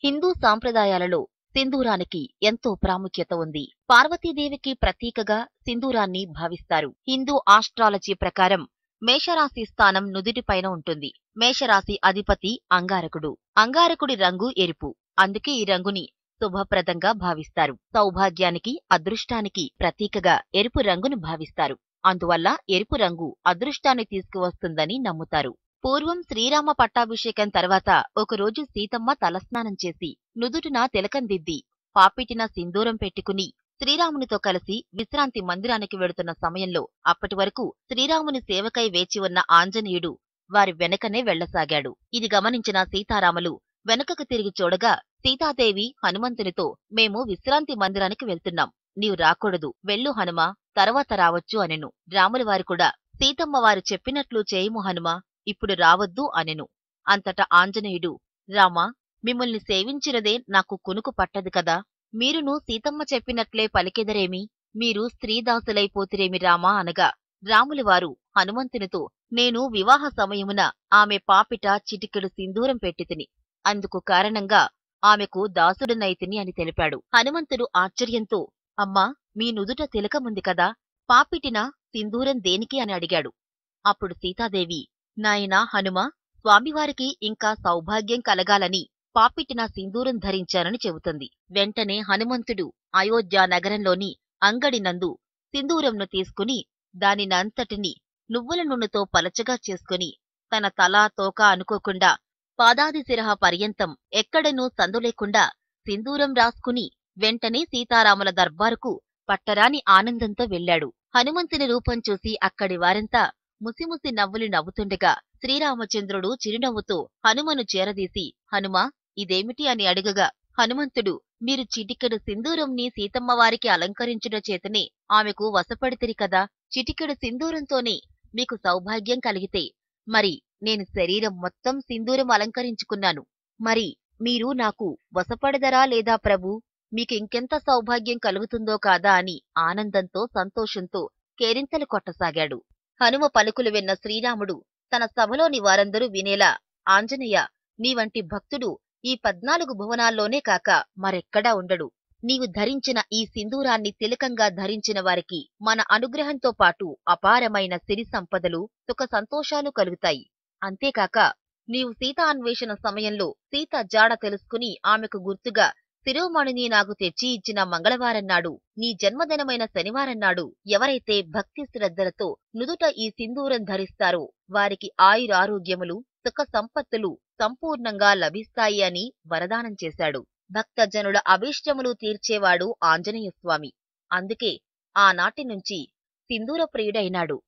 హిందూ సాంప్రదాయాలలో సింధూరానికి ఎంతో ప్రాముఖ్యత ఉంది. పార్వతీదేవికి ప్రతీకగా సింధూరాన్ని భావిస్తారు. హిందూ ఆస్ట్రాలజీ ప్రకారం మేషరాశి స్థానం నుదిటిపైన ఉంటుంది. మేషరాశి అధిపతి అంగారకుడు. అంగారకుడి రంగు ఎరుపు. అందుకే ఈ రంగుని శుభప్రదంగా భావిస్తారు. సౌభాగ్యానికి, అదృష్టానికి ప్రతీకగా ఎరుపు రంగును భావిస్తారు. అందువల్ల ఎరుపు రంగు అదృష్టాన్ని తీసుకువస్తుందని నమ్ముతారు. పూర్వం శ్రీరామ పట్టాభిషేకం తర్వాత ఒకరోజు సీతమ్మ తలస్నానం చేసి నుదుటిన తిలకం దిద్ది పాపిటిన సింధూరం పెట్టుకుని శ్రీరామునితో కలిసి విశ్రాంతి మందిరానికి వెడుతున్న సమయంలో అప్పటి వరకు శ్రీరాముని సేవకై వేచి ఉన్న ఆంజనేయుడు వారి వెనకనే వెళ్లసాగాడు. ఇది గమనించిన సీతారాములు వెనకకు తిరిగి చూడగా సీతాదేవి హనుమంతునితో, "మేము విశ్రాంతి మందిరానికి వెళ్తున్నాం. నీవు రాకూడదు. వెళ్ళు హనుమా, తర్వాత రావచ్చు" అనెను. రాములవారు కూడా, "సీతమ్మ వారు చెప్పినట్లు చేయుము హనుమా, ఇప్పుడు రావద్దు" అనెను. అంతటా ఆంజనేయుడు, "రామా, మిమ్మల్ని సేవించినదే నాకు కునుకు పట్టదు కదా. మీరును సీతమ్మ చెప్పినట్లే పలికెదరేమి? మీరు స్త్రీదాసులైపోతిరేమి రామా" అనగా రాములవారు హనుమంతునితో, "నేను వివాహ సమయమున ఆమె పాపిట చిటికెడు సింధూరం పెట్టితిని. అందుకు కారణంగా ఆమెకు దాసుడనైతిని" అని తెలిపాడు. హనుమంతుడు ఆశ్చర్యంతో, "అమ్మా, మీ నుదుట తిలకముంది కదా, పాపిటిన సింధూరం దేనికి?" అని అడిగాడు. అప్పుడు సీతాదేవి, "నాయనా హనుమా, స్వామివారికి ఇంకా సౌభాగ్యం కలగాలని పాపిటిన సింధూరం ధరించానని చెబుతుంది." వెంటనే హనుమంతుడు అయోధ్య నగరంలోని అంగడినందు సింధూరంను తీసుకుని దానినంతటిని నువ్వుల నూనెతో పలచగా చేసుకుని తన తల తోక అనుకోకుండా పాదాది శిరః పర్యంతం ఎక్కడనూ సందులేకుండా సింధూరం రాసుకుని వెంటనే సీతారాముల దర్బారుకు పట్టరాని ఆనందంతో వెళ్ళాడు. హనుమంతుని రూపం చూసి అక్కడి వారంతా ముసిముసి నవ్వులు నవ్వుతుండగా శ్రీరామచంద్రుడు చిరునవ్వుతో హనుమను చేరదీసి, "హనుమా, ఇదేమిటి?" అని అడగగా హనుమంతుడు, "మీరు చిటికెడు సింధూరంని సీతమ్మవారికి అలంకరించుట చేతనే ఆమెకు వశపడితిరి కదా. చిటికెడు సింధూరంతోనే మీకు సౌభాగ్యం కలిగితే మరి నేను శరీరం మొత్తం సింధూరం అలంకరించుకున్నాను. మరి మీరు నాకు వశపడదరా లేదా ప్రభూ? మీకింకెంత సౌభాగ్యం కలుగుతుందో కాదా" అని ఆనందంతో సంతోషంతో కేరింతలు కొట్టసాగాడు. హనుమ పలుకులు విన్న శ్రీరాముడు తన సభలోని వారందరూ వినేలా, "ఆంజనేయ, నీవంటి భక్తుడు ఈ 14 భువనాల్లోనే కాక మరెక్కడా ఉండడు. నీవు ధరించిన ఈ సింధూరాన్ని తిలకంగా ధరించిన వారికి మన అనుగ్రహంతో పాటు అపారమైన సిరి సంపదలు, సుఖ సంతోషాలు కలుగుతాయి. అంతేకాక నీవు సీతా అన్వేషణ సమయంలో సీత జాడ తెలుసుకుని ఆమెకు గుర్తుగా శిరోమణిని నాకు తెచ్చి ఇచ్చిన మంగళవారం నాడు, నీ జన్మదినమైన శనివారం నాడు ఎవరైతే భక్తి శ్రద్ధలతో నుదుట ఈ సింధూరం ధరిస్తారో వారికి ఆయురారోగ్యములు, సుఖ సంపత్తులు సంపూర్ణంగా లభిస్తాయి" అని వరదానం చేశాడు. భక్తజనుల అభీష్టములు తీర్చేవాడు ఆంజనేయస్వామి. అందుకే ఆనాటి నుంచి సింధూర ప్రియుడైనాడు.